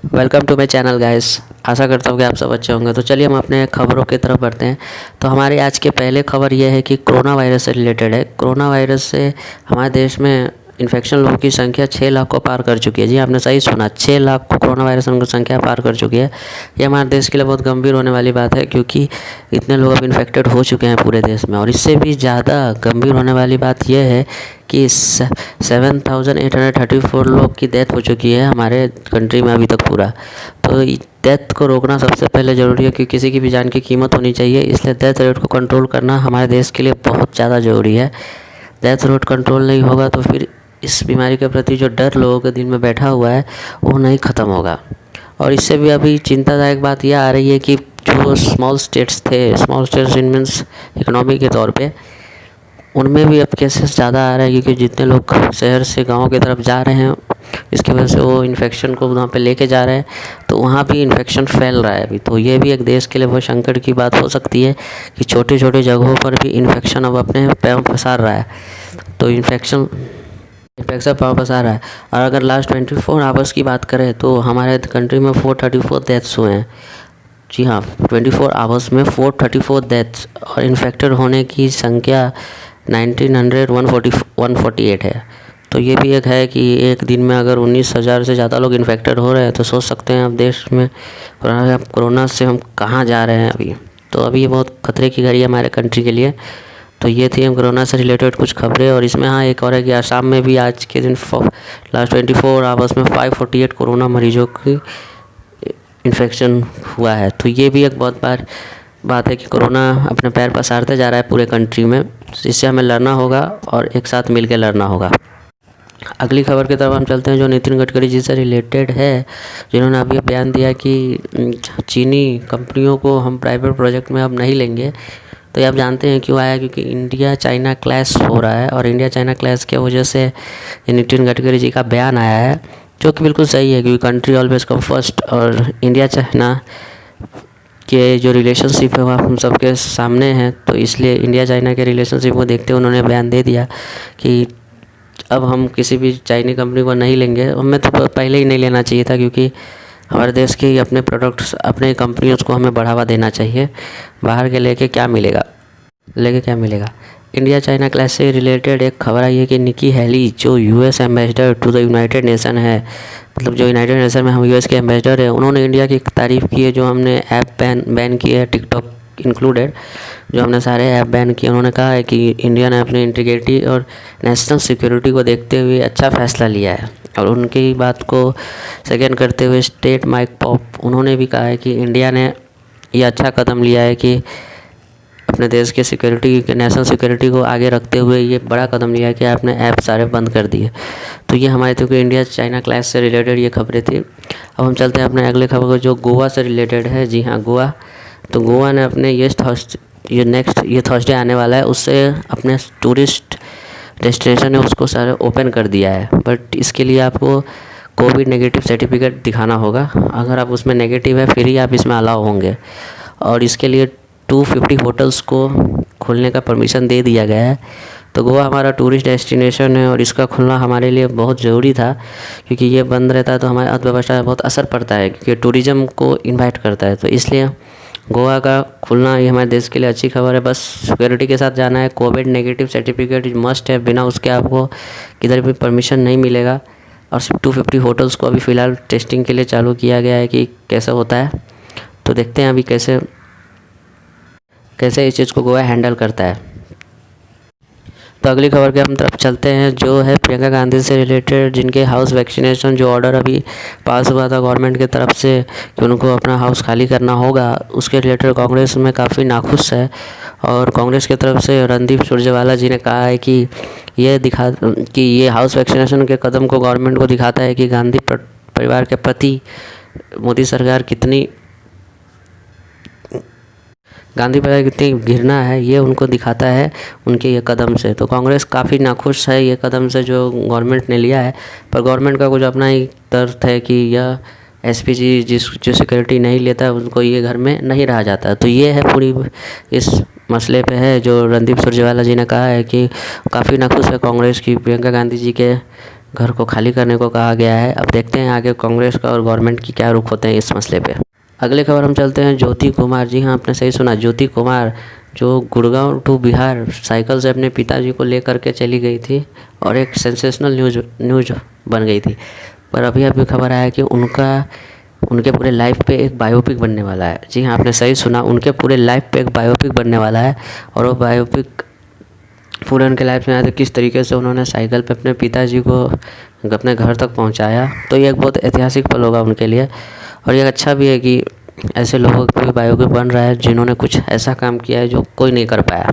Welcome to my channel guys. आशा करता हूँ कि आप सब अच्छे होंगे। तो चलिए हम अपने खबरों की तरफ बढ़ते हैं। तो हमारी आज के पहले खबर ये है कि कोरोना वायरस से रिलेटेड है। कोरोना वायरस से हमारे देश में इन्फेक्शन लोगों की संख्या 6 लाख को पार कर चुकी है। जी आपने सही सुना, 6 लाख को कोरोना वायरस की संख्या पार कर चुकी है। ये हमारे देश के लिए बहुत गंभीर होने वाली बात है, क्योंकि इतने लोग अब इन्फेक्टेड हो चुके हैं पूरे देश में। और इससे भी ज़्यादा गंभीर होने वाली बात यह है कि 7,834 लोग की डेथ हो चुकी है हमारे कंट्री में अभी तक पूरा। तो डेथ को रोकना सबसे पहले ज़रूरी है, क्योंकि किसी की भी जान की कीमत होनी चाहिए। इसलिए डेथ रेट को कंट्रोल करना हमारे देश के लिए बहुत ज़्यादा ज़रूरी है। डेथ रेट कंट्रोल नहीं होगा तो फिर इस बीमारी के प्रति जो डर लोगों के दिल में बैठा हुआ है वो नहीं ख़त्म होगा। और इससे भी अभी चिंतादायक बात यह आ रही है कि जो small states in means economy के तौर पे, उनमें भी अब केसेस ज़्यादा आ रहे हैं, क्योंकि जितने लोग शहर से गांव की तरफ जा रहे हैं इसकी वजह से वो इन्फेक्शन को वहाँ पे लेके जा रहे हैं, तो वहाँ भी इन्फेक्शन फैल रहा है अभी। तो ये भी एक देश के लिए बहुत संकट की बात हो सकती है कि छोटे छोटे जगहों पर भी इन्फेक्शन अब अपने पैर पसार रहा है। तो इन्फेक्शन पाँव पसार रहा है। और अगर लास्ट 24 आवर्स की बात करें तो हमारे कंट्री में 434 डेथ्स हुए हैं। जी हाँ, 24 आवर्स में 434 डेथ्स, और इन्फेक्टेड होने की संख्या 148 है। तो ये भी एक है कि एक दिन में अगर 19,000 से ज़्यादा लोग इन्फेक्टेड हो रहे हैं तो सोच सकते हैं अब देश में कोरोना से हम कहाँ जा रहे हैं अभी। तो अभी ये बहुत खतरे की घड़ी है हमारे कंट्री के लिए। तो ये थी हम कोरोना से रिलेटेड कुछ खबरें। और इसमें हाँ एक और है कि आसाम में भी आज के दिन लास्ट 24 आवर्स में 548 कोरोना मरीजों की इन्फेक्शन हुआ है। तो ये भी एक बहुत बात है कि कोरोना अपने पैर पसारते जा रहा है पूरे कंट्री में। इससे हमें लड़ना होगा और एक साथ मिलकर लड़ना होगा। अगली खबर की तरफ हम चलते हैं, जो नितिन गडकरी जी से रिलेटेड है, जिन्होंने अभी बयान दिया कि चीनी कंपनियों को हम प्राइवेट प्रोजेक्ट में अब नहीं लेंगे। तो ये आप जानते हैं क्यों आया, क्योंकि इंडिया चाइना क्लैश हो रहा है। और इंडिया चाइना क्लैश की वजह से ये नितिन गडकरी जी का बयान आया है, जो कि बिल्कुल सही है, क्योंकि कंट्री ऑलवेज कम फर्स्ट। और इंडिया चाइना के जो रिलेशनशिप है वो हम सबके सामने हैं। तो इसलिए इंडिया चाइना के रिलेशनशिप को देखते हुए उन्होंने बयान दे दिया कि अब हम किसी भी चाइनीज कंपनी को नहीं लेंगे। हमें तो पहले ही नहीं लेना चाहिए था, क्योंकि हमारे देश के अपने प्रोडक्ट्स, अपने कंपनियों को हमें बढ़ावा देना चाहिए। बाहर के लेके क्या मिलेगा। इंडिया चाइना क्लैश से रिलेटेड एक खबर आई है कि निकी हेली, जो US ambassador to the United Nation है, मतलब जो यूनाइटेड नेशन में हम यूएस के एम्बेसडर है, उन्होंने इंडिया की तारीफ़ की है जो हमने ऐप बैन की है, टिकटॉक इंक्लूडेड, जो हमने सारे ऐप बैन किए। उन्होंने कहा है कि इंडिया ने अपनी इंटीग्रिटी और नेशनल सिक्योरिटी को देखते हुए अच्छा फ़ैसला लिया है। और उनकी बात को सेकेंड करते हुए स्टेट माइक पॉप, उन्होंने भी कहा है कि इंडिया ने ये अच्छा कदम लिया है कि अपने देश के सिक्योरिटी, नेशनल सिक्योरिटी को आगे रखते हुए ये बड़ा कदम लिया है कि आपने ऐप सारे बंद कर दिए। तो ये हमारे तो इंडिया चाइना क्लैश से रिलेटेड ये खबरें थी। अब हम चलते हैं अपने अगले खबर को, जो गोवा से रिलेटेड है। जी हाँ, गोवा। तो गोवा ने अपने ये थर्सडे आने वाला है, उससे अपने टूरिस्ट डेस्टिनेशन है उसको सारे ओपन कर दिया है। बट इसके लिए आपको कोविड नेगेटिव सर्टिफिकेट दिखाना होगा। अगर आप उसमें नेगेटिव है फिर ही आप इसमें अलाउ होंगे। और इसके लिए 250 होटल्स को खोलने का परमिशन दे दिया गया है। तो गोवा हमारा टूरिस्ट डेस्टिनेशन है और इसका खुलना हमारे लिए बहुत ज़रूरी था, क्योंकि ये बंद रहता है तो हमारे अर्थव्यवस्था पर बहुत असर पड़ता है, क्योंकि टूरिज़्म को इन्वाइट करता है। तो इसलिए गोवा का खुलना ये हमारे देश के लिए अच्छी खबर है। बस सिक्योरिटी के साथ जाना है। कोविड नेगेटिव सर्टिफिकेट मस्ट है, बिना उसके आपको किधर भी परमिशन नहीं मिलेगा। और सिर्फ 250 होटल्स को अभी फ़िलहाल टेस्टिंग के लिए चालू किया गया है कि कैसे होता है। तो देखते हैं अभी कैसे इस चीज़ को गोवा हैंडल करता है। तो अगली खबर के हम तरफ चलते हैं, जो है प्रियंका गांधी से रिलेटेड, जिनके हाउस वैक्सीनेशन जो ऑर्डर अभी पास हुआ था गवर्नमेंट की तरफ से कि उनको अपना हाउस खाली करना होगा, उसके रिलेटेड कांग्रेस में काफ़ी नाखुश है। और कांग्रेस की तरफ से रणदीप सुरजेवाला जी ने कहा है कि ये हाउस वैक्सीनेशन के कदम को गवर्नमेंट को दिखाता है कि गांधी परिवार के प्रति मोदी सरकार कितनी घृणा है, ये उनको दिखाता है उनके ये कदम से। तो कांग्रेस काफ़ी नाखुश है ये कदम से जो गवर्नमेंट ने लिया है। पर गवर्नमेंट का कुछ अपना ही तर्क है कि यह एसपीजी जो सिक्योरिटी नहीं लेता है उनको ये घर में नहीं रहा जाता। तो ये है पूरी इस मसले पे है जो रणदीप सुरजेवाला जी ने कहा है कि काफ़ी नाखुश है कांग्रेस की प्रियंका गांधी जी के घर को खाली करने को कहा गया है। अब देखते हैं आगे कांग्रेस का और गवर्नमेंट की क्या रुख होते हैं इस मसले पे। अगली खबर हम चलते हैं ज्योति कुमार। जी हाँ, आपने सही सुना, ज्योति कुमार जो गुड़गांव टू बिहार साइकिल से अपने पिताजी को लेकर के चली गई थी और एक सेंसेशनल न्यूज बन गई थी। पर अभी अभी खबर आया कि उनके पूरे लाइफ पे एक बायोपिक बनने वाला है। जी हाँ, आपने सही सुना, उनके पूरे लाइफ पे एक बायोपिक बनने वाला है। और वो बायोपिक पूरे उनके लाइफ में आया था किस तरीके से उन्होंने साइकिल पे अपने पिताजी को अपने घर तक पहुंचाया। तो ये एक बहुत ऐतिहासिक पल होगा उनके लिए। और ये अच्छा भी है कि ऐसे लोगों की बायोपिक बन रहा है जिन्होंने कुछ ऐसा काम किया है जो कोई नहीं कर पाया।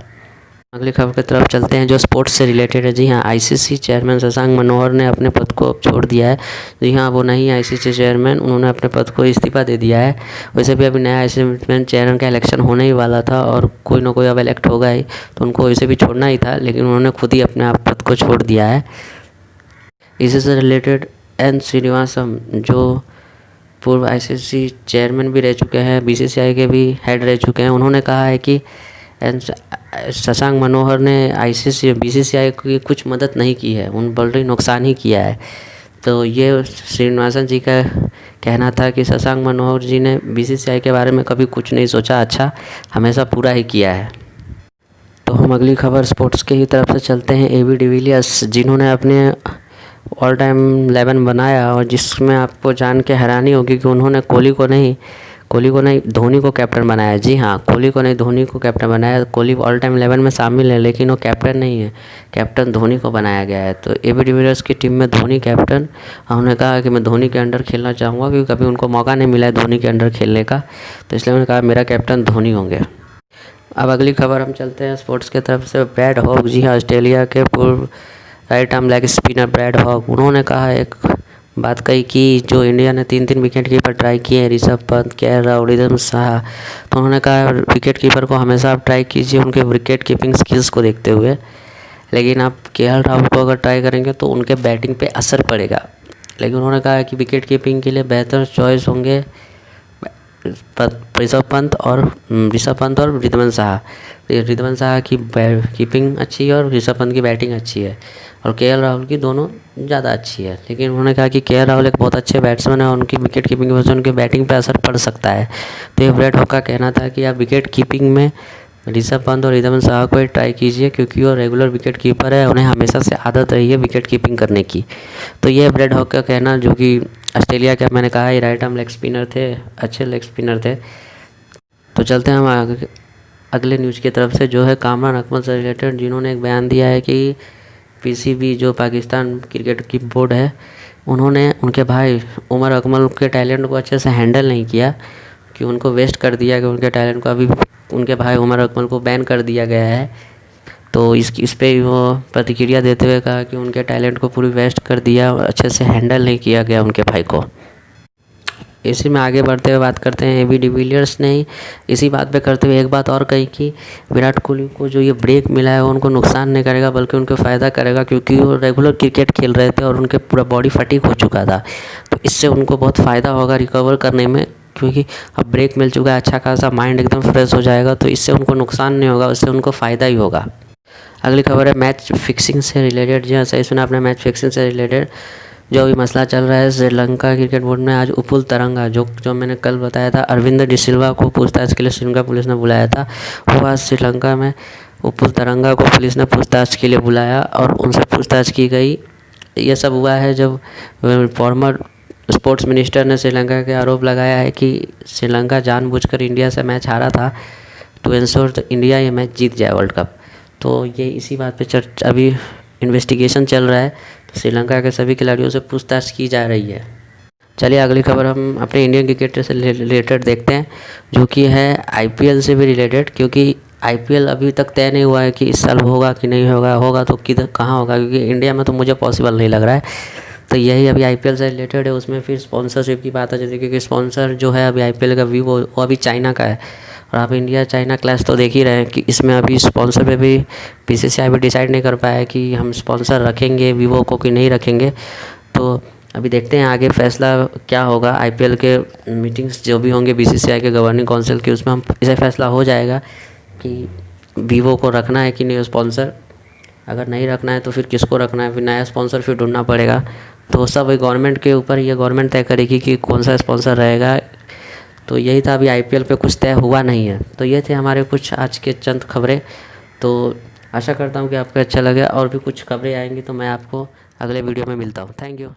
अगली खबर की तरफ चलते हैं जो स्पोर्ट्स से रिलेटेड है। जी हाँ, आईसीसी चेयरमैन शशांक मनोहर ने अपने पद को छोड़ दिया है। जी हाँ, वो नहीं आईसीसी चेयरमैन, उन्होंने अपने पद को इस्तीफा दे दिया है। वैसे भी अभी नया आईसीसी चेयरमैन का इलेक्शन होने ही वाला था और कोई ना कोई अब इलेक्ट होगा ही, तो उनको वैसे भी छोड़ना ही था, लेकिन उन्होंने खुद ही अपने आप पद को छोड़ दिया है। इसी से रिलेटेड एन श्रीनिवासम जो पूर्व आईसीसी चेयरमैन भी रह चुके हैं, बीसीसीआई के भी हेड रह चुके हैं, उन्होंने कहा है कि शशांक मनोहर ने आईसीसी बीसीसीआई की कुछ मदद नहीं की है, उन बल्कि नुकसान ही किया है। तो ये श्रीनिवासन जी का कहना था कि शशांक मनोहर जी ने बीसीसीआई के बारे में कभी कुछ नहीं सोचा, अच्छा हमेशा पूरा ही किया है। तो हम अगली खबर स्पोर्ट्स के ही तरफ से चलते हैं। एबी डिविलियर्स जिन्होंने अपने ऑल टाइम 11 बनाया और जिसमें आपको जान के हैरानी होगी कि उन्होंने कोहली को नहीं धोनी को कैप्टन बनाया। जी हाँ, कोहली को नहीं धोनी को कैप्टन बनाया। कोहली ऑल टाइम 11 में शामिल है लेकिन वो कैप्टन नहीं है, कैप्टन धोनी को बनाया गया है। तो एबी डिविलियर्स की टीम में धोनी कैप्टन, उन्होंने कहा कि मैं धोनी के अंडर खेलना चाहूँगा क्योंकि कभी उनको मौका नहीं मिला है धोनी के अंडर खेलने का, तो इसलिए उन्होंने कहा मेरा कैप्टन धोनी होंगे। अब अगली खबर हम चलते हैं स्पोर्ट्स की तरफ से। ब्रैड हॉग, जी हाँ, ऑस्ट्रेलिया के पूर्व right arm leg spinner Brad Hogg, उन्होंने कहा एक बात कही कि जो इंडिया ने 3 विकेट कीपर ट्राई किए हैं, ऋषभ पंत, केएल राहुल, रिदम शाह, तो उन्होंने कहा विकेट कीपर को हमेशा आप ट्राई कीजिए उनके विकेट कीपिंग स्किल्स को देखते हुए, लेकिन आप केएल राहुल को अगर ट्राई करेंगे तो उनके बैटिंग पे असर पड़ेगा। लेकिन उन्होंने कहा कि विकेट कीपिंग के लिए बेहतर चॉइस होंगे ऋषभ पंत और रिद्धिमान शाह की कीपिंग अच्छी है और ऋषभ पंत की बैटिंग अच्छी है और केएल राहुल की दोनों ज़्यादा अच्छी है। लेकिन उन्होंने कहा कि केएल राहुल एक बहुत अच्छे बैट्समैन है और उनकी विकेट कीपिंग की वजह से उनकी बैटिंग पे असर पड़ सकता है। तो ये ब्रैड हॉग का कहना था कि आप विकेट कीपिंग में ऋषभ पंत और रिद्धिमान शाह को ही ट्राई कीजिए क्योंकि वो रेगुलर विकेट कीपर है, उन्हें हमेशा से आदत रही है विकेट कीपिंग करने की। तो ये ब्रैड हॉग का कहना, जो कि ऑस्ट्रेलिया के मैंने कहा ये राइट आर्म लेग स्पिनर थे, अच्छे लेग स्पिनर थे। तो चलते हैं हम अगले न्यूज़ की तरफ से जो है कामरान अकमल से रिलेटेड, जिन्होंने एक बयान दिया है कि पीसीबी जो पाकिस्तान क्रिकेट की बोर्ड है, उन्होंने उनके भाई उमर अकमल के टैलेंट को अच्छे से हैंडल नहीं किया, कि उनको वेस्ट कर दिया, कि उनके टैलेंट को अभी उनके भाई उमर अकमल को बैन कर दिया गया है। तो इस पे वो प्रतिक्रिया देते हुए कहा कि उनके टैलेंट को पूरी वेस्ट कर दिया और अच्छे से हैंडल नहीं किया गया उनके भाई को। इसी में आगे बढ़ते हुए बात करते हैं एबी डिविलियर्स ने इसी बात पे करते हुए एक बात और कही कि विराट कोहली को जो ये ब्रेक मिला है वो उनको नुकसान नहीं करेगा बल्कि उनको फ़ायदा करेगा, क्योंकि वो रेगुलर क्रिकेट खेल रहे थे और उनके पूरा बॉडी फटीग हो चुका था। तो इससे उनको बहुत फ़ायदा होगा रिकवर करने में, क्योंकि अब ब्रेक मिल चुका है, अच्छा खासा माइंड एकदम फ्रेश हो जाएगा। तो इससे उनको नुकसान नहीं होगा, उससे उनको फ़ायदा ही होगा। अगली खबर है मैच फिक्सिंग से रिलेटेड। जी हाँ, सही सुना आपने, मैच फिक्सिंग से रिलेटेड जो अभी मसला चल रहा है श्रीलंका क्रिकेट बोर्ड में। आज उपुल तरंगा जो मैंने कल बताया था, अरविंद डिसिल्वा को पूछताछ के लिए श्रीलंका पुलिस ने बुलाया था, वो आज श्रीलंका में उपुल तरंगा को पुलिस ने पूछताछ के लिए बुलाया और उनसे पूछताछ की गई। ये सब हुआ है जब फॉर्मर स्पोर्ट्स मिनिस्टर ने श्रीलंका के आरोप लगाया है कि श्रीलंका जानबूझकर इंडिया से मैच हारा था टू इंश्योर इंडिया ये मैच जीत जाए वर्ल्ड कप। तो ये इसी बात पे अभी इन्वेस्टिगेशन चल रहा है, तो श्रीलंका के सभी खिलाड़ियों से पूछताछ की जा रही है। चलिए अगली खबर हम अपने इंडियन क्रिकेट से रिलेटेड देखते हैं, जो कि है आईपीएल से भी रिलेटेड, क्योंकि आईपीएल अभी तक तय नहीं हुआ है कि इस साल होगा कि नहीं होगा तो किधर कहाँ होगा, क्योंकि इंडिया में तो मुझे पॉसिबल नहीं लग रहा है। तो यही अभी आईपीएल से रिलेटेड है। उसमें फिर स्पॉन्सरशिप की बात आ जाती है, क्योंकि स्पॉन्सर जो है अभी आईपीएल का वीवो वो अभी चाइना का है और आप इंडिया चाइना क्लैश तो देख ही रहे हैं कि इसमें अभी स्पॉन्सर पे भी बीसीसीआई भी डिसाइड नहीं कर पाया है कि हम स्पॉन्सर रखेंगे वीवो को कि नहीं रखेंगे। तो अभी देखते हैं आगे फैसला क्या होगा। आईपीएल के मीटिंग्स जो भी होंगे बीसीसीआई के गवर्निंग काउंसिल की, उसमें हम इसे फैसला हो जाएगा कि वीवो को रखना है कि नहीं स्पॉन्सर। अगर नहीं रखना है तो फिर किसको रखना है, फिर नया स्पॉन्सर फिर ढूंढना पड़ेगा। तो सब गवर्नमेंट के ऊपर, ये गवर्नमेंट तय करेगी कि कौन सा स्पॉन्सर रहेगा। तो यही था, अभी आईपीएल पे कुछ तय हुआ नहीं है। तो ये थे हमारे कुछ आज के चंद खबरें। तो आशा करता हूँ कि आपको अच्छा लगे, और भी कुछ खबरें आएंगी तो मैं आपको अगले वीडियो में मिलता हूँ। Thank you.